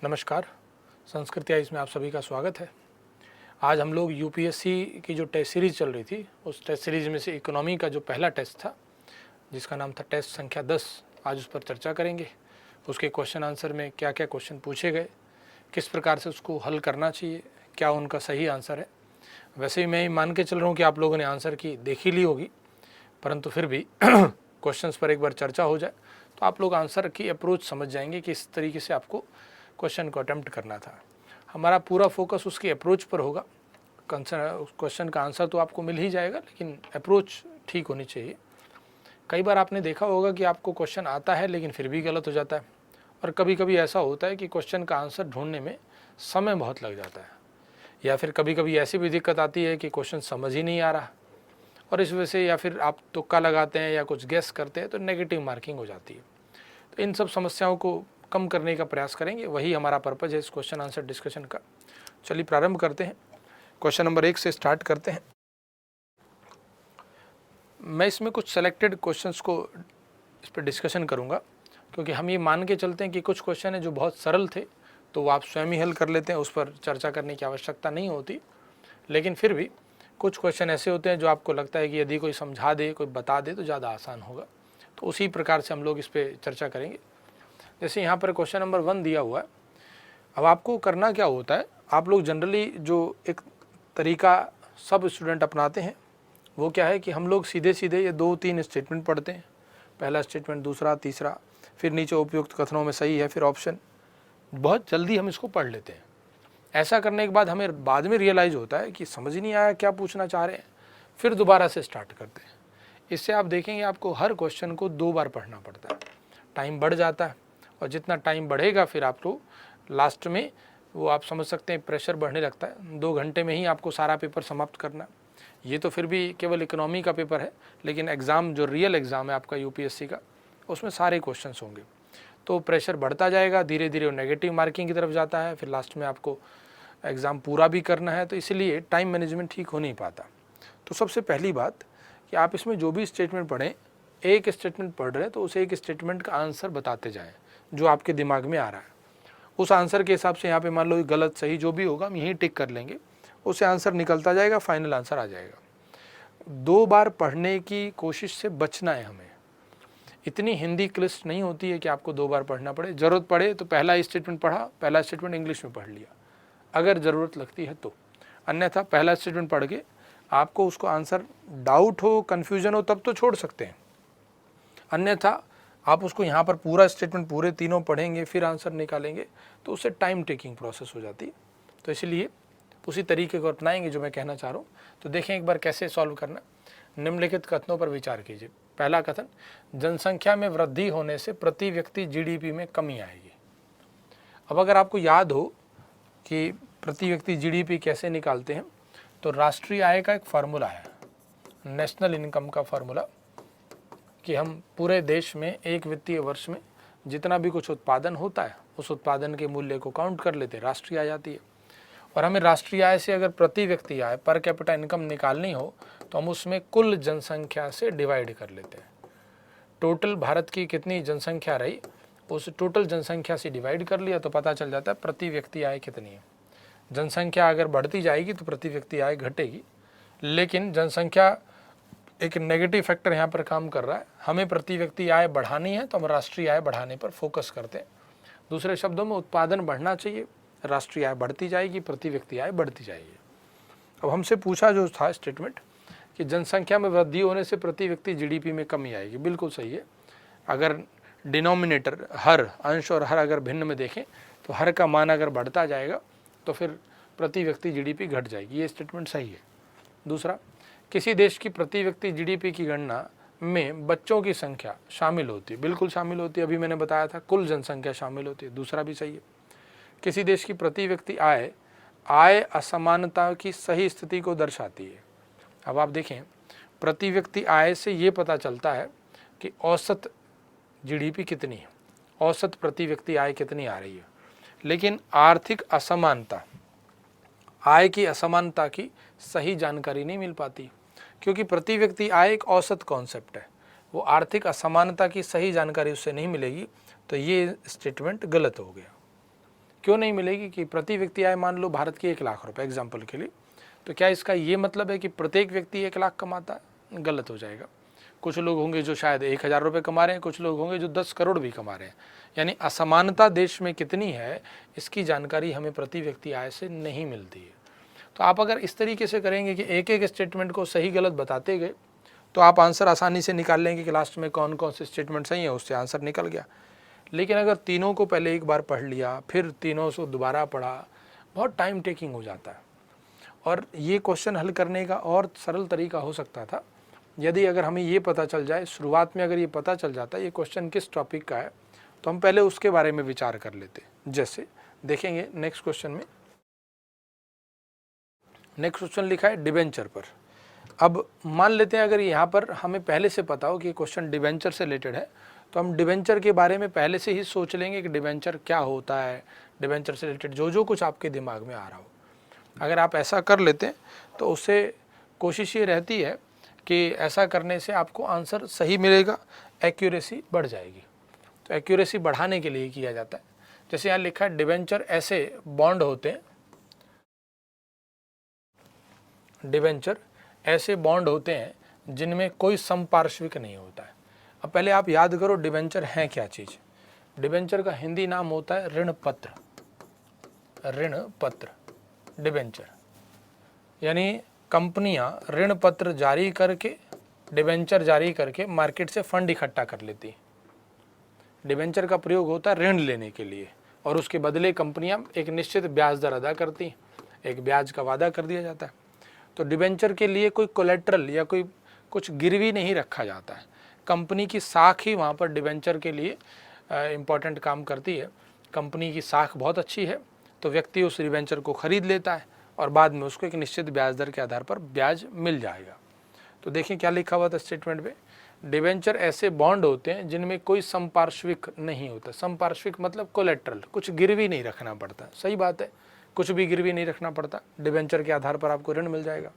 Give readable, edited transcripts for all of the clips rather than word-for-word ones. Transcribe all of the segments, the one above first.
नमस्कार, संस्कृति आइज में आप सभी का स्वागत है। आज हम लोग यूपीएससी की जो टेस्ट सीरीज़ चल रही थी, उस टेस्ट सीरीज़ में से इकोनॉमी का जो पहला टेस्ट था, जिसका नाम था टेस्ट संख्या 10, आज उस पर चर्चा करेंगे। उसके क्वेश्चन आंसर में क्या क्या क्वेश्चन पूछे गए, किस प्रकार से उसको हल करना चाहिए, क्या उनका सही आंसर है। वैसे ही मैं मान के चल रहा हूँ कि आप लोगों ने आंसर की देखी ली होगी, परंतु फिर भी क्वेश्चंस पर एक बार चर्चा हो जाए तो आप लोग आंसर की अप्रोच समझ जाएंगे कि इस तरीके से आपको क्वेश्चन को अटेम्प्ट करना था। हमारा पूरा फोकस उसकी अप्रोच पर होगा। क्वेश्चन का आंसर तो आपको मिल ही जाएगा, लेकिन अप्रोच ठीक होनी चाहिए। कई बार आपने देखा होगा कि आपको क्वेश्चन आता है लेकिन फिर भी गलत हो जाता है, और कभी कभी ऐसा होता है कि क्वेश्चन का आंसर ढूंढने में समय बहुत लग जाता है, या फिर कभी कभी ऐसी भी दिक्कत आती है कि क्वेश्चन समझ ही नहीं आ रहा, और इस वजह से या फिर आप तुक्का लगाते हैं या कुछ गेस करते हैं तो नेगेटिव मार्किंग हो जाती है। तो इन सब समस्याओं को कम करने का प्रयास करेंगे, वही हमारा पर्पज़ है इस क्वेश्चन आंसर डिस्कशन का। चलिए प्रारंभ करते हैं। क्वेश्चन नंबर 1 से स्टार्ट करते हैं। मैं इसमें कुछ सेलेक्टेड क्वेश्चंस को इस पर डिस्कशन करूंगा, क्योंकि हम ये मान के चलते हैं कि कुछ क्वेश्चन है जो बहुत सरल थे तो वो आप स्वयं ही हल कर लेते हैं, उस पर चर्चा करने की आवश्यकता नहीं होती। लेकिन फिर भी कुछ क्वेश्चन ऐसे होते हैं जो आपको लगता है कि यदि कोई समझा दे, कोई बता दे तो ज़्यादा आसान होगा, तो उसी प्रकार से हम लोग इस पर चर्चा करेंगे। जैसे यहाँ पर क्वेश्चन नंबर 1 दिया हुआ है। अब आपको करना क्या होता है, आप लोग जनरली जो एक तरीका सब स्टूडेंट अपनाते हैं वो क्या है कि हम लोग सीधे सीधे ये 2-3 स्टेटमेंट पढ़ते हैं, पहला स्टेटमेंट, दूसरा, तीसरा, फिर नीचे उपयुक्त कथनों में सही है, फिर ऑप्शन, बहुत जल्दी हम इसको पढ़ लेते हैं। ऐसा करने के बाद हमें बाद में रियलाइज़ होता है कि समझ ही नहीं आया क्या पूछना चाह रहे हैं, फिर दोबारा से स्टार्ट करते हैं। इससे आप देखेंगे आपको हर क्वेश्चन को 2 बार पढ़ना पड़ता है, टाइम बढ़ जाता है, और जितना टाइम बढ़ेगा फिर आपको लास्ट में वो आप समझ सकते हैं प्रेशर बढ़ने लगता है। 2 घंटे में ही आपको सारा पेपर समाप्त करना। ये तो फिर भी केवल इकोनॉमी का पेपर है, लेकिन एग्ज़ाम जो रियल एग्ज़ाम है आपका यूपीएससी का, उसमें सारे क्वेश्चंस होंगे, तो प्रेशर बढ़ता जाएगा, धीरे धीरे वो नेगेटिव मार्किंग की तरफ जाता है, फिर लास्ट में आपको एग्ज़ाम पूरा भी करना है, तो इसलिए टाइम मैनेजमेंट ठीक हो नहीं पाता। तो सबसे पहली बात कि आप इसमें जो भी स्टेटमेंट पढ़ें, एक स्टेटमेंट पढ़ रहे हैं तो उस एक स्टेटमेंट का आंसर बताते जाएँ जो आपके दिमाग में आ रहा है। उस आंसर के हिसाब से यहाँ पे मान लो गलत सही जो भी होगा हम यहीं टिक कर लेंगे, उससे आंसर निकलता जाएगा, फाइनल आंसर आ जाएगा। 2 बार पढ़ने की कोशिश से बचना है हमें। इतनी हिंदी क्लिष्ट नहीं होती है कि आपको 2 बार पढ़ना पड़े। ज़रूरत पड़े तो पहला स्टेटमेंट पढ़ा, पहला स्टेटमेंट इंग्लिश में पढ़ लिया अगर ज़रूरत लगती है तो, अन्यथा पहला स्टेटमेंट पढ़ के आपको उसको आंसर डाउट हो, कन्फ्यूजन हो, तब तो छोड़ सकते हैं। अन्यथा आप उसको यहाँ पर पूरा स्टेटमेंट पूरे तीनों पढ़ेंगे फिर आंसर निकालेंगे तो उससे टाइम टेकिंग प्रोसेस हो जाती है। तो इसलिए उसी तरीके को अपनाएंगे जो मैं कहना चाह रहा हूँ। तो देखें एक बार कैसे सॉल्व करना। निम्नलिखित कथनों पर विचार कीजिए। पहला कथन, जनसंख्या में वृद्धि होने से प्रति व्यक्ति जीडीपी में कमी आएगी। अब अगर आपको याद हो कि प्रति व्यक्ति जीडीपी कैसे निकालते हैं, तो राष्ट्रीय आय का एक फार्मूला है, नेशनल इनकम का फार्मूला, कि हम पूरे देश में एक वित्तीय वर्ष में जितना भी कुछ उत्पादन होता है उस उत्पादन के मूल्य को काउंट कर लेते हैं, राष्ट्रीय आय आती है। और हमें राष्ट्रीय आय से अगर प्रति व्यक्ति आय, पर कैपिटा इनकम निकालनी हो तो हम उसमें कुल जनसंख्या से डिवाइड कर लेते हैं। टोटल भारत की कितनी जनसंख्या रही, उस टोटल जनसंख्या से डिवाइड कर लिया तो पता चल जाता है प्रति व्यक्ति आय कितनी है। जनसंख्या अगर बढ़ती जाएगी तो प्रति व्यक्ति आय घटेगी, लेकिन जनसंख्या एक नेगेटिव फैक्टर यहाँ पर काम कर रहा है। हमें प्रति व्यक्ति आय बढ़ानी है तो हम राष्ट्रीय आय बढ़ाने पर फोकस करते हैं। दूसरे शब्दों में उत्पादन बढ़ना चाहिए, राष्ट्रीय आय बढ़ती जाएगी, प्रति व्यक्ति आय बढ़ती जाएगी। अब हमसे पूछा जो था स्टेटमेंट कि जनसंख्या में वृद्धि होने से प्रति व्यक्ति जीडीपी में कमी आएगी, बिल्कुल सही है। अगर डिनोमिनेटर हर, अंश और हर अगर भिन्न में देखें तो हर का मान अगर बढ़ता जाएगा तो फिर प्रति व्यक्ति जीडीपी घट जाएगी, ये स्टेटमेंट सही है। दूसरा, किसी देश की प्रति व्यक्ति जीडीपी की गणना में बच्चों की संख्या शामिल होती है, बिल्कुल शामिल होती है। अभी मैंने बताया था कुल जनसंख्या शामिल होती है, दूसरा भी सही है। किसी देश की प्रति व्यक्ति आय असमानता की सही स्थिति को दर्शाती है। अब आप देखें, प्रति व्यक्ति आय से ये पता चलता है कि औसत जीडीपी कितनी है, औसत प्रति व्यक्ति आय कितनी आ रही है। लेकिन आर्थिक असमानता, आय की असमानता की सही जानकारी नहीं मिल पाती, क्योंकि प्रति व्यक्ति आय एक औसत कॉन्सेप्ट है, वो आर्थिक असमानता की सही जानकारी उससे नहीं मिलेगी, तो ये स्टेटमेंट गलत हो गया। क्यों नहीं मिलेगी कि प्रति व्यक्ति आय मान लो भारत की 1 लाख रुपए एग्जाम्पल के लिए, तो क्या इसका ये मतलब है कि प्रत्येक व्यक्ति 1 लाख कमाता है? गलत हो जाएगा। कुछ लोग होंगे जो शायद 1000 रुपये कमा रहे हैं, कुछ लोग होंगे जो 10 करोड़ भी कमा रहे हैं। यानी असमानता देश में कितनी है इसकी जानकारी हमें प्रति व्यक्ति आय से नहीं मिलती है। तो आप अगर इस तरीके से करेंगे कि एक एक स्टेटमेंट को सही गलत बताते गए तो आप आंसर आसानी से निकाल लेंगे कि लास्ट में कौन कौन से स्टेटमेंट सही है, उससे आंसर निकल गया। लेकिन अगर तीनों को पहले एक बार पढ़ लिया फिर तीनों से दोबारा पढ़ा, बहुत टाइम टेकिंग हो जाता है। और ये क्वेश्चन हल करने का और सरल तरीका हो सकता था यदि अगर हमें ये पता चल जाए शुरुआत में, अगर ये पता चल जाता ये क्वेश्चन किस टॉपिक का है तो हम पहले उसके बारे में विचार कर लेते। जैसे देखेंगे नेक्स्ट क्वेश्चन में, नेक्स्ट क्वेश्चन लिखा है डिबेंचर पर। अब मान लेते हैं अगर यहाँ पर हमें पहले से पता हो कि क्वेश्चन डिबेंचर से रिलेटेड है तो हम डिबेंचर के बारे में पहले से ही सोच लेंगे कि डिबेंचर क्या होता है, डिबेंचर से रिलेटेड जो कुछ आपके दिमाग में आ रहा हो। अगर आप ऐसा कर लेते हैं तो उससे कोशिश ये रहती है कि ऐसा करने से आपको आंसर सही मिलेगा, एक्यूरेसी बढ़ जाएगी। तो एक्यूरेसी बढ़ाने के लिए किया जाता है। जैसे यहाँ लिखा है डिबेंचर ऐसे बॉन्ड होते हैं, डिबेंचर ऐसे बॉन्ड होते हैं जिनमें कोई समपार्श्विक नहीं होता है। अब पहले आप याद करो डिबेंचर है क्या चीज़। डिबेंचर का हिंदी नाम होता है ऋण पत्र। ऋण पत्र डिबेंचर यानी कंपनियां ऋण पत्र जारी करके, डिबेंचर जारी करके मार्केट से फंड इकट्ठा कर लेती। डिबेंचर का प्रयोग होता है ऋण लेने के लिए और उसके बदले कंपनियां एक निश्चित ब्याज दर अदा करती, एक ब्याज का वादा कर दिया जाता है। तो डिबेंचर के लिए कोई कोलेट्रल या कोई कुछ गिरवी नहीं रखा जाता है। कंपनी की साख ही वहाँ पर डिबेंचर के लिए इम्पॉर्टेंट काम करती है। कंपनी की साख बहुत अच्छी है तो व्यक्ति उस डिबेंचर को खरीद लेता है और बाद में उसको एक निश्चित ब्याज दर के आधार पर ब्याज मिल जाएगा। तो देखें क्या लिखा हुआ था स्टेटमेंट पे, डिबेंचर ऐसे बॉन्ड होते हैं जिनमें कोई समपार्श्विक नहीं होता। समपार्श्विक मतलब कोलेट्रल, कुछ गिरवी नहीं रखना पड़ता। सही बात है, कुछ भी गिरवी नहीं रखना पड़ता, डिबेंचर के आधार पर आपको ऋण मिल जाएगा।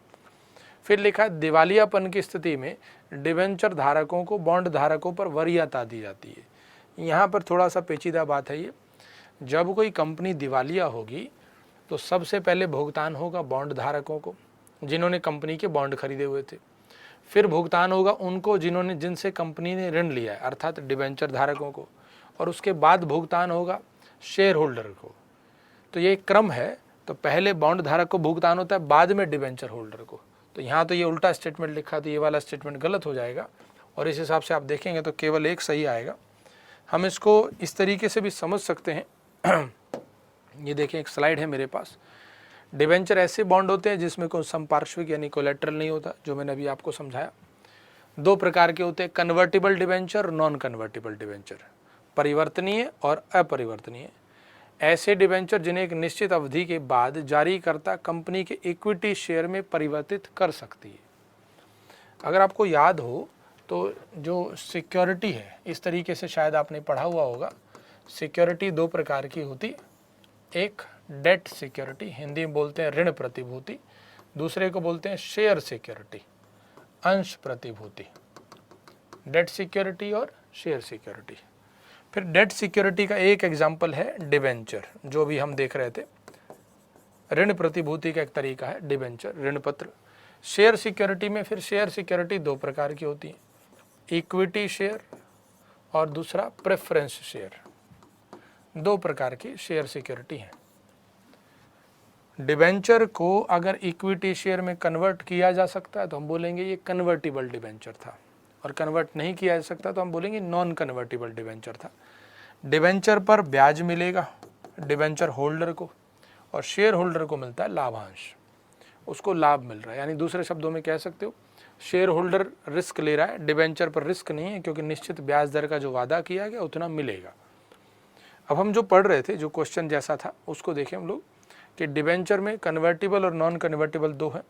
फिर लिखा है दिवालियापन की स्थिति में डिबेंचर धारकों को बॉन्ड धारकों पर वरीयता दी जाती है। यहाँ पर थोड़ा सा पेचीदा बात है ये, जब कोई कंपनी दिवालिया होगी तो सबसे पहले भुगतान होगा बॉन्ड धारकों को जिन्होंने कंपनी के बॉन्ड खरीदे हुए थे। फिर भुगतान होगा उनको जिनसे कंपनी ने ऋण लिया है अर्थात डिबेंचर धारकों को, और उसके बाद भुगतान होगा शेयर होल्डर को। तो ये क्रम है, तो पहले बॉन्ड धारक को भुगतान होता है, बाद में डिबेंचर होल्डर को। तो यहाँ तो ये उल्टा स्टेटमेंट लिखा, तो ये वाला स्टेटमेंट गलत हो जाएगा और इस हिसाब से आप देखेंगे तो केवल एक सही आएगा। हम इसको इस तरीके से भी समझ सकते हैं ये देखें एक स्लाइड है मेरे पास। डिबेंचर ऐसे बॉन्ड होते हैं जिसमें कोई समपार्श्विक यानी कोलेट्रल नहीं होता, जो मैंने अभी आपको समझाया। दो प्रकार के होते हैं, convertible debenture, non convertible debenture, परिवर्तनीय और अपरिवर्तनीय। ऐसे डिबेंचर जिन्हें एक निश्चित अवधि के बाद जारीकर्ता कंपनी के इक्विटी शेयर में परिवर्तित कर सकती है। अगर आपको याद हो तो जो सिक्योरिटी है, इस तरीके से शायद आपने पढ़ा हुआ होगा, सिक्योरिटी दो प्रकार की होती, एक डेट सिक्योरिटी, हिंदी में बोलते हैं ऋण प्रतिभूति, दूसरे को बोलते हैं शेयर सिक्योरिटी, अंश प्रतिभूति। डेट सिक्योरिटी और शेयर सिक्योरिटी। फिर डेट सिक्योरिटी का एक एग्जाम्पल है डिबेंचर, जो भी हम देख रहे थे। ऋण प्रतिभूति का एक तरीका है डिबेंचर, ऋण पत्र। शेयर सिक्योरिटी में फिर शेयर सिक्योरिटी दो प्रकार की होती है, इक्विटी शेयर और दूसरा प्रेफरेंस शेयर। दो प्रकार की शेयर सिक्योरिटी है। डिबेंचर को अगर इक्विटी शेयर में कन्वर्ट किया जा सकता है तो हम बोलेंगे ये कन्वर्टिबल डिबेंचर था, और कन्वर्ट नहीं किया जा सकता तो हम बोलेंगे नॉन कन्वर्टिबल डिबेंचर था। डिबेंचर पर ब्याज मिलेगा डिबेंचर होल्डर को, और शेयर होल्डर को मिलता है लाभांश, उसको लाभ मिल रहा है। यानी दूसरे शब्दों में कह सकते हो शेयर होल्डर रिस्क ले रहा है, डिबेंचर पर रिस्क नहीं है, क्योंकि निश्चित ब्याज दर का जो वादा किया गया उतना मिलेगा। अब हम जो पढ़ रहे थे, जो क्वेश्चन जैसा था उसको देखें हम लोग कि डिबेंचर में कन्वर्टिबल और नॉन कन्वर्टिबल दो हैं,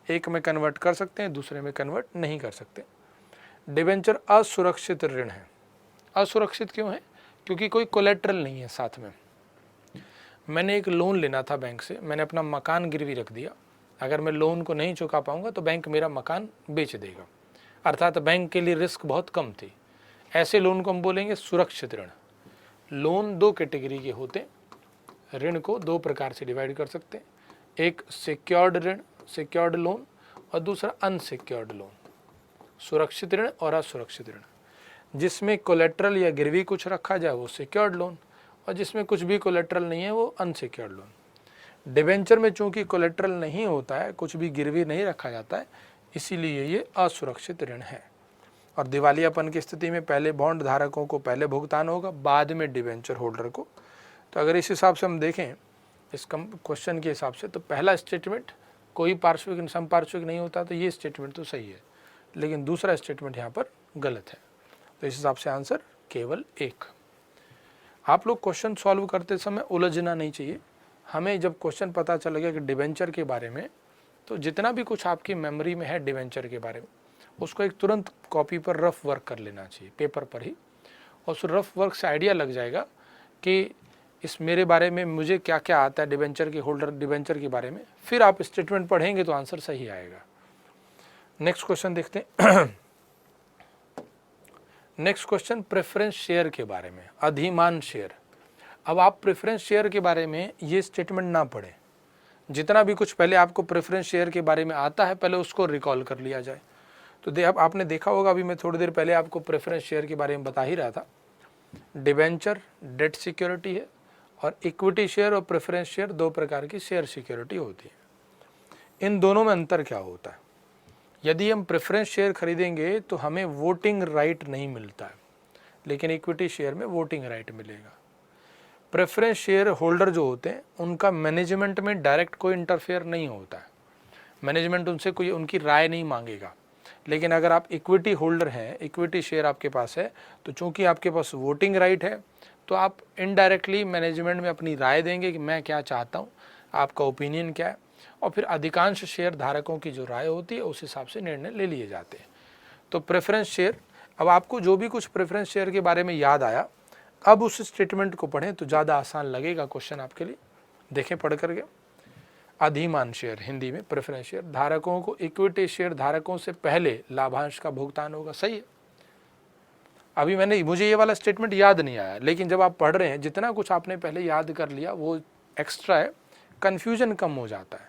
एक में कन्वर्ट कर सकते हैं, दूसरे में कन्वर्ट नहीं कर सकते। डिबेंचर असुरक्षित ऋण है। असुरक्षित क्यों है? क्योंकि कोई कोलेट्रल नहीं है साथ में। मैंने एक लोन लेना था बैंक से, मैंने अपना मकान गिरवी रख दिया, अगर मैं लोन को नहीं चुका पाऊंगा तो बैंक मेरा मकान बेच देगा, अर्थात बैंक के लिए रिस्क बहुत कम थी। ऐसे लोन को हम बोलेंगे सुरक्षित ऋण। लोन दो कैटेगरी के होते, ऋण को दो प्रकार से डिवाइड कर सकते हैं, एक सिक्योर्ड ऋण, सिक्योर्ड लोन, और दूसरा अनसिक्योर्ड लोन, सुरक्षित ऋण और असुरक्षित ऋण। जिसमें कोलेट्रल या गिरवी कुछ रखा जाए वो सिक्योर्ड लोन, और जिसमें कुछ भी कोलेट्रल नहीं है वो अनसिक्योर्ड लोन। डिबेंचर में चूंकि कोलेट्रल नहीं होता है, कुछ भी गिरवी नहीं रखा जाता है, इसीलिए ये असुरक्षित ऋण है। और दिवालियापन की स्थिति में पहले बॉन्ड धारकों को पहले भुगतान होगा, बाद में डिबेंचर होल्डर को। तो अगर इस हिसाब से हम देखें इस क्वेश्चन के हिसाब से, तो पहला स्टेटमेंट कोई पार्श्विक समपार्श्विक नहीं होता, तो ये स्टेटमेंट तो सही है, लेकिन दूसरा स्टेटमेंट यहाँ पर गलत है। तो इस हिसाब से आंसर केवल एक। आप लोग क्वेश्चन सॉल्व करते समय उलझना नहीं चाहिए। हमें जब क्वेश्चन पता चल गया कि डिबेंचर के बारे में, तो जितना भी कुछ आपकी मेमोरी में है डिबेंचर के बारे में, उसको एक तुरंत कॉपी पर रफ वर्क कर लेना चाहिए, पेपर पर ही। और उस रफ वर्क से आइडिया लग जाएगा कि इस मेरे बारे में मुझे क्या क्या आता है डिबेंचर के होल्डर डिबेंचर के बारे में। फिर आप स्टेटमेंट पढ़ेंगे तो आंसर सही आएगा। नेक्स्ट क्वेश्चन देखते हैं। नेक्स्ट क्वेश्चन प्रेफरेंस शेयर के बारे में, अधिमान शेयर। अब आप प्रेफरेंस शेयर के बारे में ये स्टेटमेंट ना पढ़ें, जितना भी कुछ पहले आपको प्रेफरेंस शेयर के बारे में आता है पहले उसको रिकॉल कर लिया जाए। तो अब आपने देखा होगा, अभी मैं थोड़ी देर पहले आपको प्रेफरेंस शेयर के बारे में बता ही रहा था। डिबेंचर डेट सिक्योरिटी है, और इक्विटी शेयर और प्रेफरेंस शेयर दो प्रकार की शेयर सिक्योरिटी होती है। इन दोनों में अंतर क्या होता है? यदि हम प्रेफरेंस शेयर खरीदेंगे तो हमें वोटिंग राइट नहीं मिलता है, लेकिन इक्विटी शेयर में वोटिंग राइट मिलेगा। प्रेफरेंस शेयर होल्डर जो होते हैं उनका मैनेजमेंट में डायरेक्ट कोई इंटरफेयर नहीं होता है, मैनेजमेंट उनसे कोई उनकी राय नहीं मांगेगा। लेकिन अगर आप इक्विटी होल्डर हैं, इक्विटी शेयर आपके पास है, तो चूंकि आपके पास वोटिंग राइट है, तो आप इनडायरेक्टली मैनेजमेंट में अपनी राय देंगे कि मैं क्या चाहता हूँ, आपका ओपिनियन क्या है, और फिर अधिकांश शेयर धारकों की जो राय होती है उस हिसाब से निर्णय ले लिए जाते हैं। तो प्रेफरेंस शेयर, अब आपको जो भी कुछ प्रेफरेंस शेयर के बारे में याद आया, अब उस स्टेटमेंट को पढ़ें तो ज़्यादा आसान लगेगा क्वेश्चन आपके लिए। देखें पढ़ करके। अधिमान शेयर, हिंदी में प्रेफरेंस शेयर, धारकों को इक्विटी शेयर धारकों से पहले लाभांश का भुगतान होगा। सही है। अभी मुझे ये वाला स्टेटमेंट याद नहीं आया, लेकिन जब आप पढ़ रहे हैं जितना कुछ आपने पहले याद कर लिया वो एक्स्ट्रा है, कन्फ्यूजन कम हो जाता है।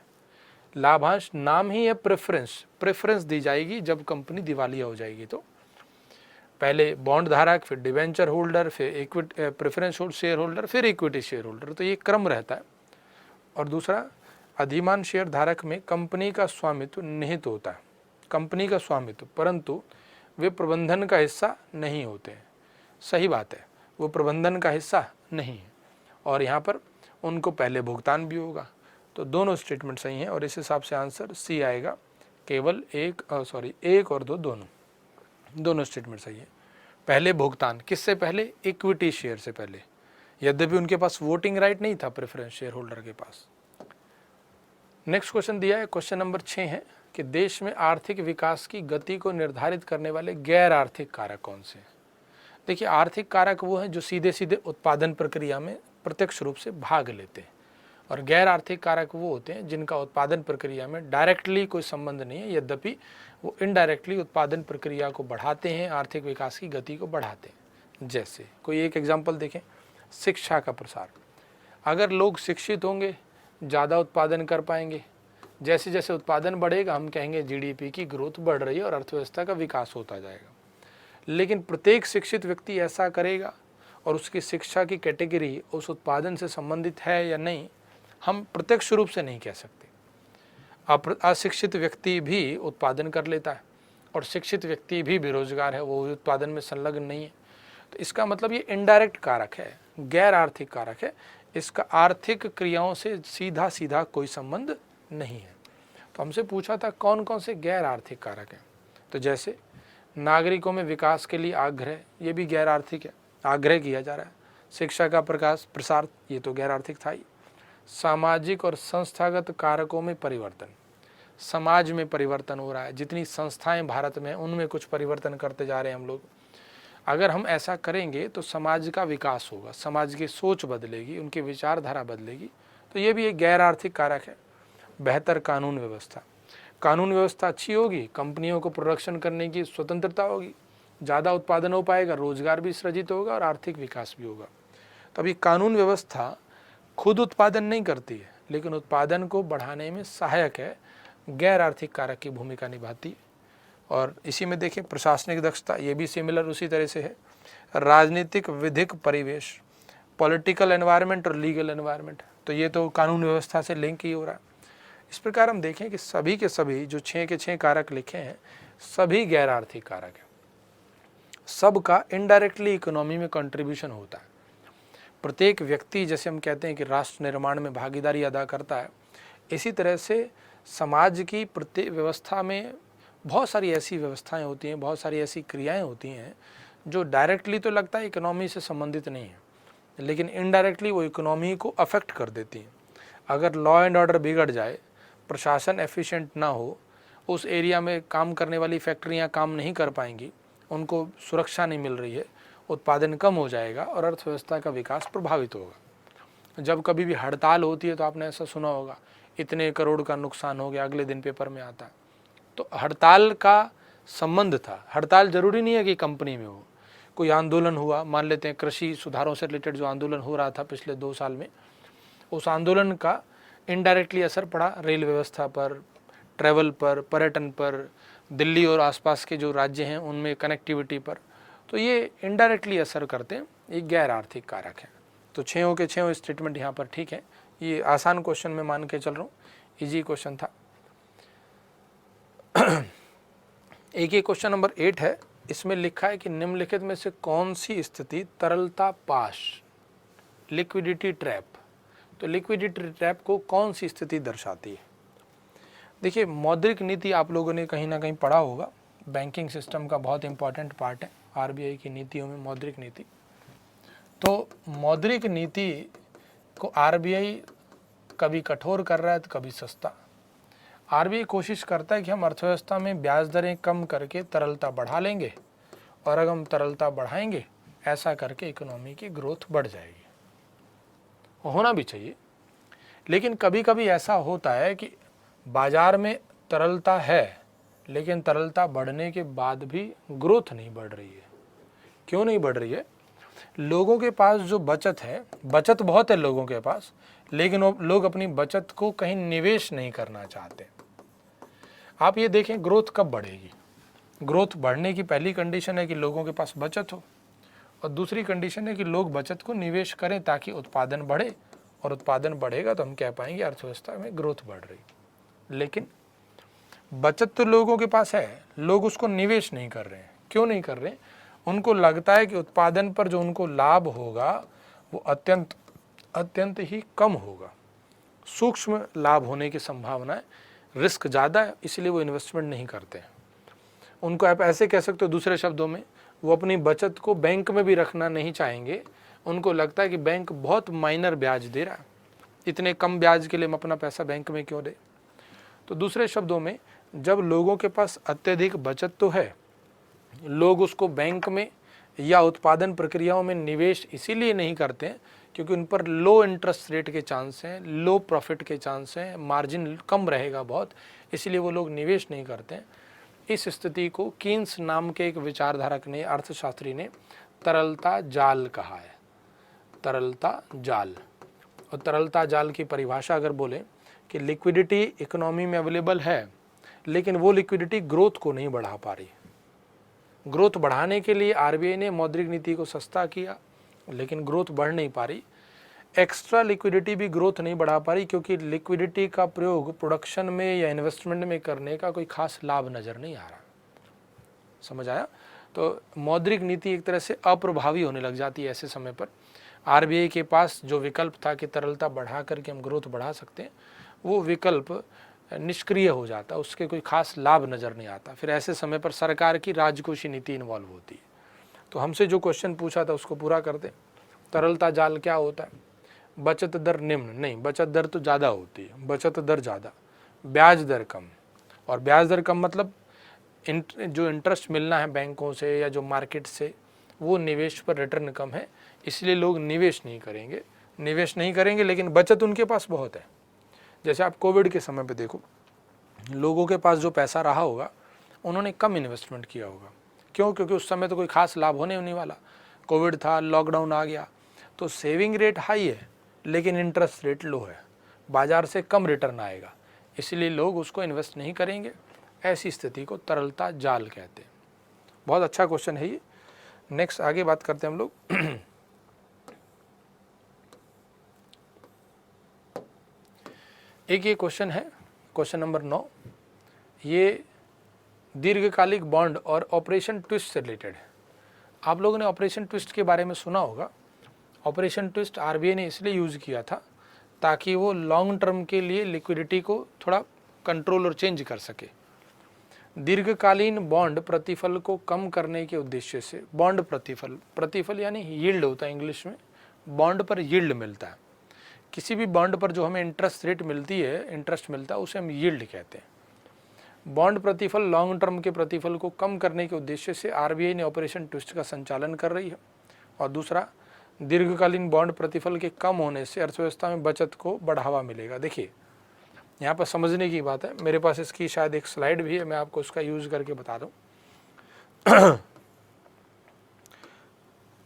लाभांश नाम ही है प्रेफरेंस, प्रेफरेंस दी जाएगी जब कंपनी दिवालिया हो जाएगी। तो पहले बॉन्ड धारक, फिर डिवेंचर होल्डर, फिर इक्विटी प्रेफरेंस शेयर होल्डर, फिर इक्विटी शेयर होल्डर, तो ये क्रम रहता है। और दूसरा, अधिमान शेयर धारक में कंपनी का स्वामित्व निहित होता है, कंपनी का स्वामित्व, परंतु वे प्रबंधन का हिस्सा नहीं होते हैं। सही बात है, वो प्रबंधन का हिस्सा नहीं है, और यहाँ पर उनको पहले भुगतान भी होगा। तो दोनों स्टेटमेंट सही हैं, और इस हिसाब से आंसर सी आएगा। केवल एक और दो, दोनों स्टेटमेंट सही है। पहले भुगतान किससे पहले? इक्विटी शेयर से पहले, यद्यपि उनके पास वोटिंग राइट नहीं था प्रेफरेंस शेयर होल्डर के पास। नेक्स्ट क्वेश्चन दिया है, क्वेश्चन नंबर 6 है कि देश में आर्थिक विकास की गति को निर्धारित करने वाले गैर आर्थिक कारक कौन से हैं? देखिए, आर्थिक कारक वो हैं जो सीधे सीधे उत्पादन प्रक्रिया में प्रत्यक्ष रूप से भाग लेते हैं, और गैर आर्थिक कारक वो होते हैं जिनका उत्पादन प्रक्रिया में डायरेक्टली कोई संबंध नहीं है, यद्यपि वो इनडायरेक्टली उत्पादन प्रक्रिया को बढ़ाते हैं, आर्थिक विकास की गति को बढ़ाते हैं। जैसे कोई एक एग्जाम्पल देखें, शिक्षा का प्रसार। अगर लोग शिक्षित होंगे ज़्यादा उत्पादन कर पाएंगे, जैसे जैसे उत्पादन बढ़ेगा हम कहेंगे जीडीपी की ग्रोथ बढ़ रही है और अर्थव्यवस्था का विकास होता जाएगा। लेकिन प्रत्येक शिक्षित व्यक्ति ऐसा करेगा और उसकी शिक्षा की कैटेगरी उस उत्पादन से संबंधित है या नहीं, हम प्रत्यक्ष रूप से नहीं कह सकते। अशिक्षित व्यक्ति भी उत्पादन कर लेता है और शिक्षित व्यक्ति भी बेरोजगार है, वो उत्पादन में संलग्न नहीं है। तो इसका मतलब ये इनडायरेक्ट कारक है, गैर आर्थिक कारक है, इसका आर्थिक क्रियाओं से सीधा सीधा कोई संबंध नहीं है। तो हमसे पूछा था कौन कौन से गैर आर्थिक कारक हैं, तो जैसे नागरिकों में विकास के लिए आग्रह, ये भी गैर आर्थिक है, आग्रह किया जा रहा है। शिक्षा का प्रसार, ये तो गैर आर्थिक था ही। सामाजिक और संस्थागत कारकों में परिवर्तन, समाज में परिवर्तन हो रहा है, जितनी संस्थाएं भारत में उनमें कुछ परिवर्तन करते जा रहे हैं हम लोग। अगर हम ऐसा करेंगे तो समाज का विकास होगा, समाज की सोच बदलेगी, उनकी विचारधारा बदलेगी, तो ये भी एक गैर आर्थिक कारक है। बेहतर कानून व्यवस्था, कानून व्यवस्था अच्छी होगी, कंपनियों को प्रोडक्शन करने की स्वतंत्रता होगी, ज़्यादा उत्पादन हो पाएगा, रोजगार भी सृजित होगा और आर्थिक विकास भी होगा। तो अभी कानून व्यवस्था खुद उत्पादन नहीं करती है लेकिन उत्पादन को बढ़ाने में सहायक है, गैर आर्थिक कारक की भूमिका निभाती है। और इसी में देखिए प्रशासनिक दक्षता, ये भी सिमिलर उसी तरह से है। राजनीतिक विधिक परिवेश, पॉलिटिकल एनवायरनमेंट और लीगल एनवायरनमेंट, तो ये तो कानून व्यवस्था से लिंक ही हो रहा है। इस प्रकार हम देखें कि सभी के सभी जो 6 के 6 कारक लिखे हैं सभी गैर आर्थिक कारक हैं, सबका इनडायरेक्टली इकोनॉमी में कंट्रीब्यूशन होता है। प्रत्येक व्यक्ति, जैसे हम कहते हैं कि राष्ट्र निर्माण में भागीदारी अदा करता है, इसी तरह से समाज की प्रत्येक व्यवस्था में बहुत सारी ऐसी व्यवस्थाएं होती हैं, बहुत सारी ऐसी क्रियाएं होती हैं जो डायरेक्टली तो लगता है इकोनॉमी से संबंधित नहीं है, लेकिन इनडायरेक्टली वो इकोनॉमी को अफेक्ट कर देती हैं। अगर लॉ एंड ऑर्डर बिगड़ जाए, प्रशासन एफिशिएंट ना हो, उस एरिया में काम करने वाली फैक्ट्रियां काम नहीं कर पाएंगी, उनको सुरक्षा नहीं मिल रही है, उत्पादन कम हो जाएगा और अर्थव्यवस्था का विकास प्रभावित होगा। जब कभी भी हड़ताल होती है तो आपने ऐसा सुना होगा, इतने करोड़ का नुकसान हो गया, अगले दिन पेपर में आता है। तो हड़ताल का संबंध था। हड़ताल जरूरी नहीं है कि कंपनी में हो, कोई आंदोलन हुआ, मान लेते हैं कृषि सुधारों से रिलेटेड जो आंदोलन हो रहा था पिछले 2 साल में, उस आंदोलन का इनडायरेक्टली असर पड़ा रेल व्यवस्था पर, ट्रैवल पर, पर्यटन पर, दिल्ली और आसपास के जो राज्य हैं उनमें कनेक्टिविटी पर, तो ये इनडायरेक्टली असर करते हैं, ये गैर आर्थिक कारक है। तो 6 के 6 स्टेटमेंट यहाँ पर ठीक है। ये आसान क्वेश्चन में मान के चल रहा हूँ, इजी क्वेश्चन था। एक ही क्वेश्चन नंबर 8 है, इसमें लिखा है कि निम्नलिखित में से कौन सी स्थिति तरलता पाश, लिक्विडिटी ट्रैप, तो लिक्विडिटी ट्रैप को कौन सी स्थिति दर्शाती है? देखिए मौद्रिक नीति आप लोगों ने कहीं ना कहीं पढ़ा होगा, बैंकिंग सिस्टम का बहुत इंपॉर्टेंट पार्ट है आरबीआई की नीतियों में मौद्रिक नीति। तो मौद्रिक नीति को आरबीआई कभी कठोर कर रहा है तो कभी सस्ता। आरबीआई कोशिश करता है कि हम अर्थव्यवस्था में ब्याज दरें कम करके तरलता बढ़ा लेंगे, और अगर हम तरलता बढ़ाएंगे ऐसा करके इकोनॉमी की ग्रोथ बढ़ जाएगी, होना भी चाहिए। लेकिन कभी कभी ऐसा होता है कि बाजार में तरलता है लेकिन तरलता बढ़ने के बाद भी ग्रोथ नहीं बढ़ रही है। क्यों नहीं बढ़ रही है? लोगों के पास जो बचत है, बचत बहुत है लोगों के पास, लेकिन वो लोग अपनी बचत को कहीं निवेश नहीं करना चाहते। आप ये देखें ग्रोथ कब बढ़ेगी? ग्रोथ बढ़ने की पहली कंडीशन है कि लोगों के पास बचत हो, और दूसरी कंडीशन है कि लोग बचत को निवेश करें ताकि उत्पादन बढ़े, और उत्पादन बढ़ेगा तो हम कह पाएंगे अर्थव्यवस्था में ग्रोथ बढ़ रही। लेकिन बचत तो लोगों के पास है, लोग उसको निवेश नहीं कर रहे हैं। क्यों नहीं कर रहे? उनको लगता है कि उत्पादन पर जो उनको लाभ होगा वो अत्यंत ही कम होगा, सूक्ष्म लाभ होने की संभावना है, रिस्क ज़्यादा है, इसलिए वो इन्वेस्टमेंट नहीं करते हैं। उनको आप ऐसे कह सकते हो, दूसरे शब्दों में वो अपनी बचत को बैंक में भी रखना नहीं चाहेंगे। उनको लगता है कि बैंक बहुत माइनर ब्याज दे रहा है, इतने कम ब्याज के लिए हम अपना पैसा बैंक में क्यों दे। तो दूसरे शब्दों में जब लोगों के पास अत्यधिक बचत तो है, लोग उसको बैंक में या उत्पादन प्रक्रियाओं में निवेश इसीलिए नहीं करते हैं क्योंकि उन पर लो इंटरेस्ट रेट के चांस हैं, लो प्रॉफिट के चांस हैं, मार्जिन कम रहेगा बहुत, इसलिए वो लोग निवेश नहीं करते हैं। इस स्थिति को कीन्स नाम के एक विचारधारक ने, अर्थशास्त्री ने तरलता जाल कहा है। तरलता जाल, और तरलता जाल की परिभाषा अगर बोले कि लिक्विडिटी इकोनॉमी में अवेलेबल है लेकिन वो लिक्विडिटी ग्रोथ को नहीं बढ़ा पा रही। ग्रोथ बढ़ाने के लिए आरबीआई ने मौद्रिक नीति को सस्ता किया लेकिन ग्रोथ बढ़ नहीं पा रही। एक्स्ट्रा लिक्विडिटी भी ग्रोथ नहीं बढ़ा पा रही क्योंकि लिक्विडिटी का प्रयोग प्रोडक्शन में या इन्वेस्टमेंट में करने का कोई खास लाभ नज़र नहीं आ रहा। समझ आया? तो मौद्रिक नीति एक तरह से अप्रभावी होने लग जाती है ऐसे समय पर। आरबीआई के पास जो विकल्प था कि तरलता बढ़ा करके हम ग्रोथ बढ़ा सकते हैं, वो विकल्प निष्क्रिय हो जाता, उसके कोई खास लाभ नज़र नहीं आता। फिर ऐसे समय पर सरकार की राजकोषीय नीति इन्वॉल्व होती है। तो हमसे जो क्वेश्चन पूछा था उसको पूरा कर दें। तरलता जाल क्या होता है? बचत दर निम्न नहीं, बचत दर तो ज़्यादा होती है, बचत दर ज़्यादा, ब्याज दर कम। और ब्याज दर कम मतलब जो इंटरेस्ट मिलना है बैंकों से या जो मार्केट से, वो निवेश पर रिटर्न कम है, इसलिए लोग निवेश नहीं करेंगे लेकिन बचत उनके पास बहुत है। जैसे आप कोविड के समय पे देखो, लोगों के पास जो पैसा रहा होगा उन्होंने कम इन्वेस्टमेंट किया होगा। क्यों? क्योंकि उस समय तो कोई खास लाभ होने नहीं वाला, कोविड था, लॉकडाउन आ गया, तो सेविंग रेट हाई है लेकिन इंटरेस्ट रेट लो है, बाजार से कम रिटर्न आएगा, इसलिए लोग उसको इन्वेस्ट नहीं करेंगे। ऐसी स्थिति को तरलता जाल कहते हैं। बहुत अच्छा क्वेश्चन है ये। नेक्स्ट आगे बात करते हैं हम लोग। एक ये क्वेश्चन है, क्वेश्चन नंबर 9, ये दीर्घकालिक बॉन्ड और ऑपरेशन ट्विस्ट से रिलेटेड है। आप लोगों ने ऑपरेशन ट्विस्ट के बारे में सुना होगा। ऑपरेशन ट्विस्ट आरबीआई ने इसलिए यूज़ किया था ताकि वो लॉन्ग टर्म के लिए लिक्विडिटी को थोड़ा कंट्रोल और चेंज कर सके। दीर्घकालीन बॉन्ड प्रतिफल को कम करने के उद्देश्य से, बॉन्ड प्रतिफल यानी यील्ड होता है इंग्लिश में, बॉन्ड पर यील्ड मिलता है। किसी भी बॉन्ड पर जो हमें इंटरेस्ट रेट मिलती है, इंटरेस्ट मिलता है, उसे हम यील्ड कहते हैं। बॉन्ड प्रतिफल लॉन्ग टर्म के प्रतिफल को कम करने के उद्देश्य से आरबीआई ने ऑपरेशन ट्विस्ट का संचालन कर रही है। और दूसरा, दीर्घकालीन बॉन्ड प्रतिफल के कम होने से अर्थव्यवस्था में बचत को बढ़ावा मिलेगा। देखिए यहाँ पर समझने की बात है, मेरे पास इसकी शायद एक स्लाइड भी है, मैं आपको उसका यूज करके बता दूं।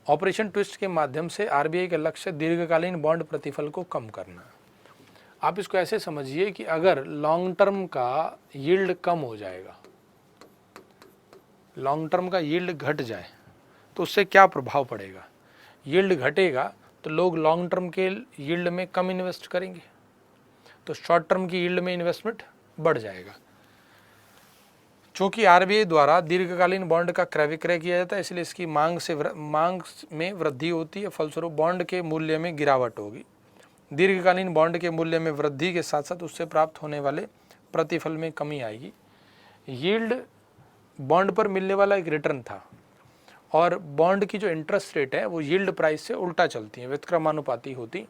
ऑपरेशन ट्विस्ट के माध्यम से आरबीआई का लक्ष्य दीर्घकालीन बॉन्ड प्रतिफल को कम करना है। आप इसको ऐसे समझिए कि अगर लॉन्ग टर्म का यील्ड कम हो जाएगा, लॉन्ग टर्म का यील्ड घट जाए तो उससे क्या प्रभाव पड़ेगा। यील्ड घटेगा तो लोग लॉन्ग टर्म के यील्ड में कम इन्वेस्ट करेंगे, तो शॉर्ट टर्म की यील्ड में इन्वेस्टमेंट बढ़ जाएगा। चूँकि आरबीआई द्वारा दीर्घकालीन बॉन्ड का क्रय विक्रय किया जाता है, इसलिए इसकी मांग में वृद्धि होती है, फलस्वरूप बॉन्ड के मूल्य में गिरावट होगी। दीर्घकालीन बॉन्ड के मूल्य में वृद्धि के साथ साथ उससे प्राप्त होने वाले प्रतिफल में कमी आएगी। यील्ड बॉन्ड पर मिलने वाला एक रिटर्न था, और बॉन्ड की जो इंटरेस्ट रेट है वो यील्ड प्राइस से उल्टा चलती है, व्युत्क्रमानुपाती होती।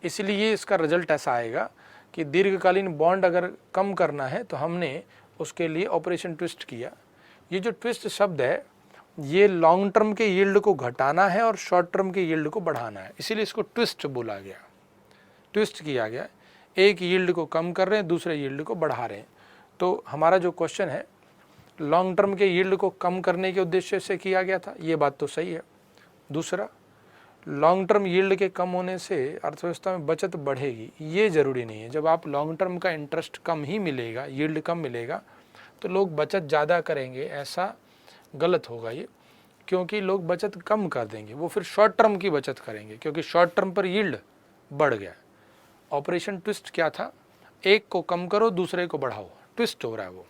इसलिए इसका रिजल्ट ऐसा आएगा कि दीर्घकालीन बॉन्ड अगर कम करना है तो हमने उसके लिए ऑपरेशन ट्विस्ट किया। ये जो ट्विस्ट शब्द है, ये लॉन्ग टर्म के यील्ड को घटाना है और शॉर्ट टर्म के यील्ड को बढ़ाना है, इसीलिए इसको ट्विस्ट बोला गया, ट्विस्ट किया गया। एक यील्ड को कम कर रहे हैं, दूसरे यील्ड को बढ़ा रहे हैं। तो हमारा जो क्वेश्चन है, लॉन्ग टर्म के यील्ड को कम करने के उद्देश्य से किया गया था, ये बात तो सही है। दूसरा, लॉन्ग टर्म यील्ड के कम होने से अर्थव्यवस्था में बचत बढ़ेगी, ये ज़रूरी नहीं है। जब आप लॉन्ग टर्म का इंटरेस्ट कम ही मिलेगा, यील्ड कम मिलेगा, तो लोग बचत ज़्यादा करेंगे, ऐसा गलत होगा ये। क्योंकि लोग बचत कम कर देंगे, वो फिर शॉर्ट टर्म की बचत करेंगे, क्योंकि शॉर्ट टर्म पर यील्ड बढ़ गया। ऑपरेशन ट्विस्ट क्या था, एक को कम करो दूसरे को बढ़ाओ, ट्विस्ट हो रहा है वो,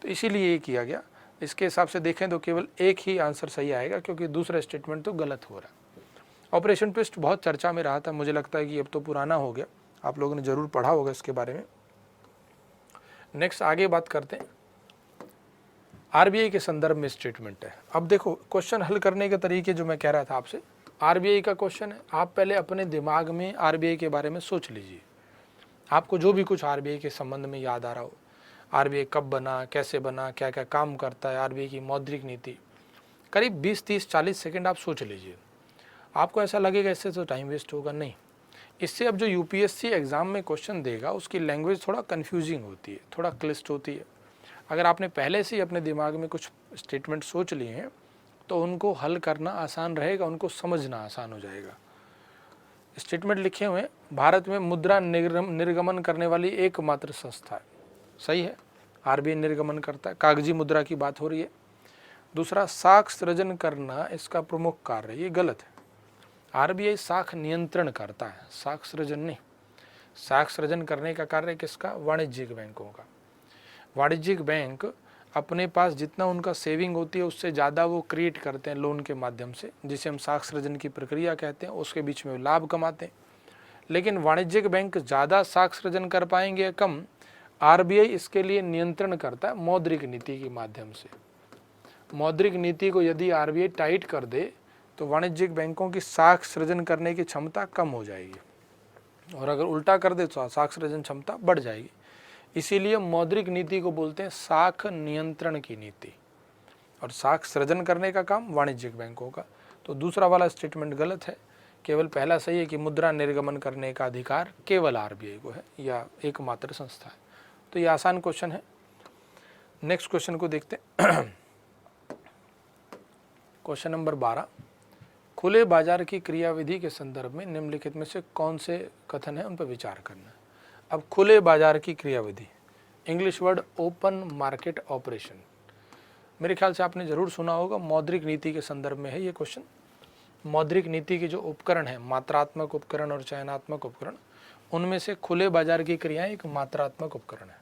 तो इसीलिए ये किया गया। इसके हिसाब से देखें तो केवल एक ही आंसर सही आएगा, क्योंकि दूसरा स्टेटमेंट तो गलत हो रहा है। ऑपरेशन ट्विस्ट बहुत चर्चा में रहा था, मुझे लगता है कि अब तो पुराना हो गया, आप लोगों ने ज़रूर पढ़ा होगा इसके बारे में। नेक्स्ट आगे बात करते हैं, आरबीआई के संदर्भ में स्टेटमेंट है। अब देखो क्वेश्चन हल करने के तरीके जो मैं कह रहा था आपसे, आरबीआई का क्वेश्चन है, आप पहले अपने दिमाग में आरबीआई के बारे में सोच लीजिए। आपको जो भी कुछ आरबीआई के संबंध में याद आ रहा हो, आरबीआई कब बना, कैसे बना, क्या क्या काम करता है, आरबीआई की मौद्रिक नीति, करीब 20, 30, 40 सेकंड आप सोच लीजिए। आपको ऐसा लगेगा इससे तो टाइम वेस्ट होगा, नहीं। इससे अब जो यूपीएससी एग्ज़ाम में क्वेश्चन देगा उसकी लैंग्वेज थोड़ा कन्फ्यूजिंग होती है, थोड़ा क्लिष्ट होती है। अगर आपने पहले से ही अपने दिमाग में कुछ स्टेटमेंट सोच लिए हैं तो उनको हल करना आसान रहेगा, उनको समझना आसान हो जाएगा। स्टेटमेंट लिखे हुए, भारत में मुद्रा निर्गमन करने वाली एकमात्र संस्था है, सही है, आरबीआई निर्गमन करता है, कागजी मुद्रा की बात हो रही है। दूसरा, साख सृजन करना इसका प्रमुख कार्य, ये गलत है। आरबीआई साख नियंत्रण करता है, साख सृजन नहीं। साख सृजन करने का कार्य किसका, वाणिज्यिक बैंकों का। वाणिज्यिक बैंक अपने पास जितना उनका सेविंग होती है उससे ज़्यादा वो क्रिएट करते हैं लोन के माध्यम से, जिसे हम साख सृजन की प्रक्रिया कहते हैं, उसके बीच में लाभ कमाते हैं। लेकिन वाणिज्यिक बैंक ज़्यादा साख सृजन कर पाएंगे या कम, आरबीआई इसके लिए नियंत्रण करता है मौद्रिक नीति के माध्यम से। मौद्रिक नीति को यदि आरबीआई टाइट कर दे तो वाणिज्यिक बैंकों की साख सृजन करने की क्षमता कम हो जाएगी, और अगर उल्टा कर दे तो साख सृजन क्षमता बढ़ जाएगी। इसीलिए मौद्रिक नीति को बोलते हैं साख नियंत्रण की नीति, और साख सृजन करने का काम वाणिज्यिक बैंकों का। तो दूसरा वाला स्टेटमेंट गलत है, केवल पहला सही है कि मुद्रा निर्गमन करने का अधिकार केवल आरबीआई को है या एकमात्र संस्था है। तो ये आसान क्वेश्चन है। नेक्स्ट क्वेश्चन को देखते हैं। क्वेश्चन नंबर 12, खुले बाजार की क्रियाविधि के संदर्भ में निम्नलिखित में से कौन से कथन है उन पर विचार करना है। अब खुले बाजार की क्रियाविधि, English word open market operation, मेरे ख्याल से आपने ज़रूर सुना होगा, मौद्रिक नीति के संदर्भ में है ये क्वेश्चन। मौद्रिक नीति के जो उपकरण हैं, मात्रात्मक उपकरण और चयनात्मक उपकरण, उनमें से खुले बाजार की क्रियाएं एक मात्रात्मक उपकरण है।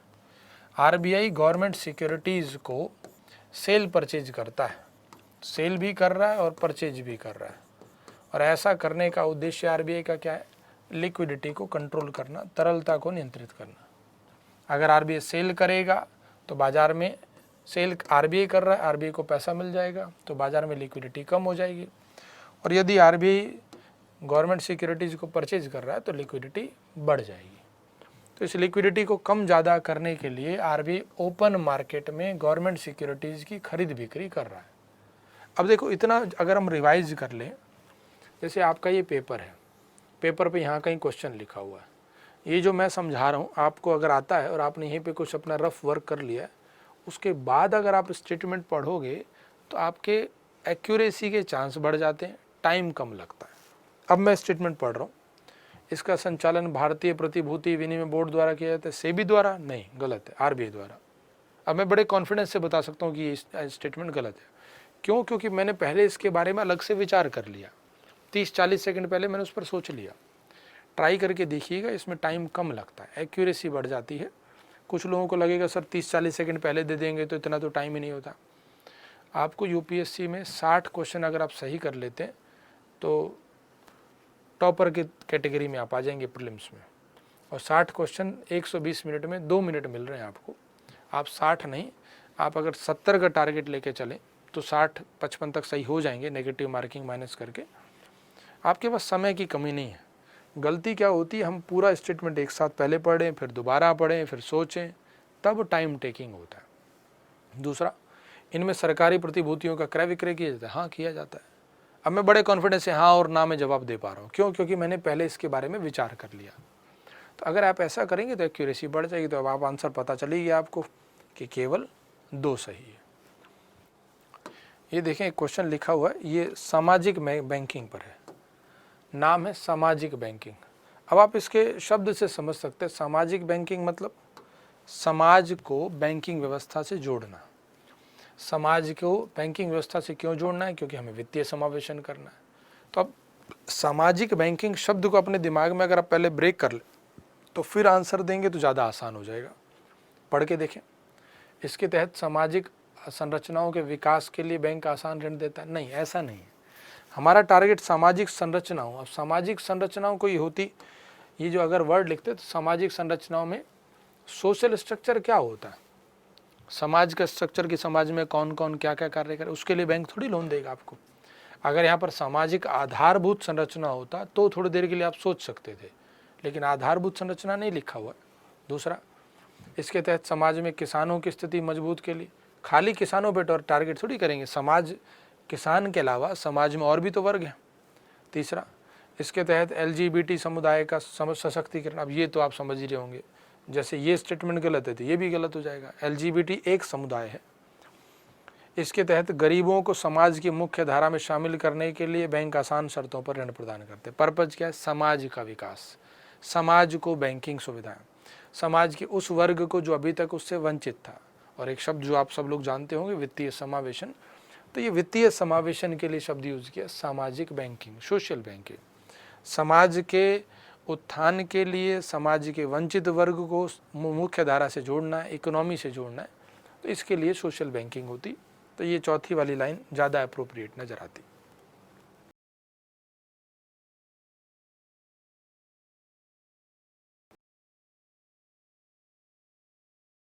आरबीआई गवर्नमेंट सिक्योरिटीज़ को सेल परचेज करता है, सेल भी कर रहा है और परचेज भी कर रहा है, और ऐसा करने का उद्देश्य आरबीआई का क्या है? लिक्विडिटी को कंट्रोल करना, तरलता को नियंत्रित करना। अगर आरबीआई सेल करेगा तो बाजार में, सेल आरबीआई कर रहा है, आरबीआई को पैसा मिल जाएगा तो बाजार में लिक्विडिटी कम हो जाएगी, और यदि आरबीआई गवर्नमेंट सिक्योरिटीज़ को परचेज कर रहा है तो लिक्विडिटी बढ़ जाएगी। तो इस लिक्विडिटी को कम ज़्यादा करने के लिए आरबीआई ओपन मार्केट में गवर्नमेंट सिक्योरिटीज़ की खरीद बिक्री कर रहा है। अब देखो, इतना अगर हम रिवाइज कर लें, जैसे आपका ये पेपर है, पेपर पे यहाँ कहीं क्वेश्चन लिखा हुआ है, ये जो मैं समझा रहा हूँ आपको अगर आता है और आपने यहीं पे कुछ अपना रफ वर्क कर लिया है, उसके बाद अगर आप स्टेटमेंट पढ़ोगे तो आपके एक्यूरेसी के चांस बढ़ जाते हैं, टाइम कम लगता है। अब मैं स्टेटमेंट पढ़ रहा हूँ, इसका संचालन भारतीय प्रतिभूति विनिमय बोर्ड द्वारा किया जाता है, सेबी द्वारा नहीं, गलत है, आरबीआई द्वारा। अब मैं बड़े कॉन्फिडेंस से बता सकता हूँ कि ये स्टेटमेंट गलत है। क्यों? क्योंकि मैंने पहले इसके बारे में अलग से विचार कर लिया, 30-40 सेकंड पहले मैंने उस पर सोच लिया। ट्राई करके देखिएगा, इसमें टाइम कम लगता है, एक्यूरेसी बढ़ जाती है। कुछ लोगों को लगेगा सर 30-40 सेकंड पहले दे देंगे तो इतना तो टाइम ही नहीं होता। आपको यूपीएससी में 60 क्वेश्चन अगर आप सही कर लेते हैं तो टॉपर की कैटेगरी में आप आ जाएंगे प्रीलिम्स में, और 60 क्वेश्चन 120 मिनट में 2 मिनट मिल रहे हैं आपको। आप 60 नहीं, आप अगर 70 का टारगेट लेके चलें तो 60-55 तक सही हो जाएंगे, नेगेटिव मार्किंग माइनस करके। आपके पास समय की कमी नहीं है। गलती क्या होती है, हम पूरा स्टेटमेंट एक साथ पहले पढ़ें, फिर दोबारा पढ़ें, फिर सोचें, तब टाइम टेकिंग होता है। दूसरा, इनमें सरकारी प्रतिभूतियों का क्रय विक्रय किया जाता है, हाँ किया जाता है। अब मैं बड़े कॉन्फिडेंस से हाँ और ना में जवाब दे पा रहा हूँ। क्यों? क्योंकि मैंने पहले इसके बारे में विचार कर लिया। तो अगर आप ऐसा करेंगे तो एक्यूरेसी बढ़ जाएगी। तो अब आप आंसर पता चलेगी आपको कि केवल 2 सही है। ये देखें, एक क्वेश्चन लिखा हुआ है, ये सामाजिक बैंकिंग पर है, नाम है सामाजिक बैंकिंग। अब आप इसके शब्द से समझ सकते हैं, सामाजिक बैंकिंग मतलब समाज को बैंकिंग व्यवस्था से जोड़ना। समाज को बैंकिंग व्यवस्था से क्यों जोड़ना है? क्योंकि हमें वित्तीय समावेशन करना है। तो अब सामाजिक बैंकिंग शब्द को अपने दिमाग में अगर आप पहले ब्रेक कर ले तो फिर आंसर देंगे तो ज़्यादा आसान हो जाएगा। पढ़ के देखें, इसके तहत सामाजिक संरचनाओं के विकास के लिए बैंक आसान ऋण देता है, नहीं, ऐसा नहीं है। हमारा टारगेट सामाजिक संरचनाओं। अब सामाजिक संरचनाओं कोई होती, ये जो अगर वर्ड लिखते तो सामाजिक संरचनाओं में सोशल स्ट्रक्चर क्या होता है, समाज का स्ट्रक्चर की समाज में कौन कौन क्या क्या कार्य करे, उसके लिए बैंक थोड़ी लोन देगा आपको। अगर यहाँ पर सामाजिक आधारभूत संरचना होता तो थोड़ी देर के लिए आप सोच सकते थे, लेकिन आधारभूत संरचना नहीं लिखा हुआ है। दूसरा, इसके तहत समाज में किसानों की स्थिति मजबूत के लिए, खाली किसानों पर टारगेट थोड़ी करेंगे, समाज किसान के अलावा समाज में और भी तो वर्ग हैं। तीसरा, इसके तहत एलजीबीटी समुदाय का सशक्तिकरण। अब ये तो आप समझ ही रहे होंगे, जैसे ये स्टेटमेंट गलत है तो ये भी गलत हो जाएगा। एलजीबीटी एक समुदाय है। इसके तहत गरीबों को समाज की मुख्य धारा में शामिल करने के लिए बैंक आसान शर्तों पर ऋण प्रदान करते हैं। पर्पज क्या है? समाज का विकास, समाज को बैंकिंग सुविधाएं, समाज के उस वर्ग को जो अभी तक उससे वंचित था। और एक शब्द जो आप सब लोग जानते होंगे, वित्तीय समावेशन। तो ये वित्तीय समावेशन के लिए शब्द यूज किया, सामाजिक बैंकिंग, सोशल बैंकिंग। समाज के उत्थान के लिए समाज के वंचित वर्ग को मुख्य धारा से जोड़ना है, इकोनॉमी से जोड़ना है, तो इसके लिए सोशल बैंकिंग होती। तो ये चौथी वाली लाइन ज़्यादा अप्रोप्रिएट नज़र आती।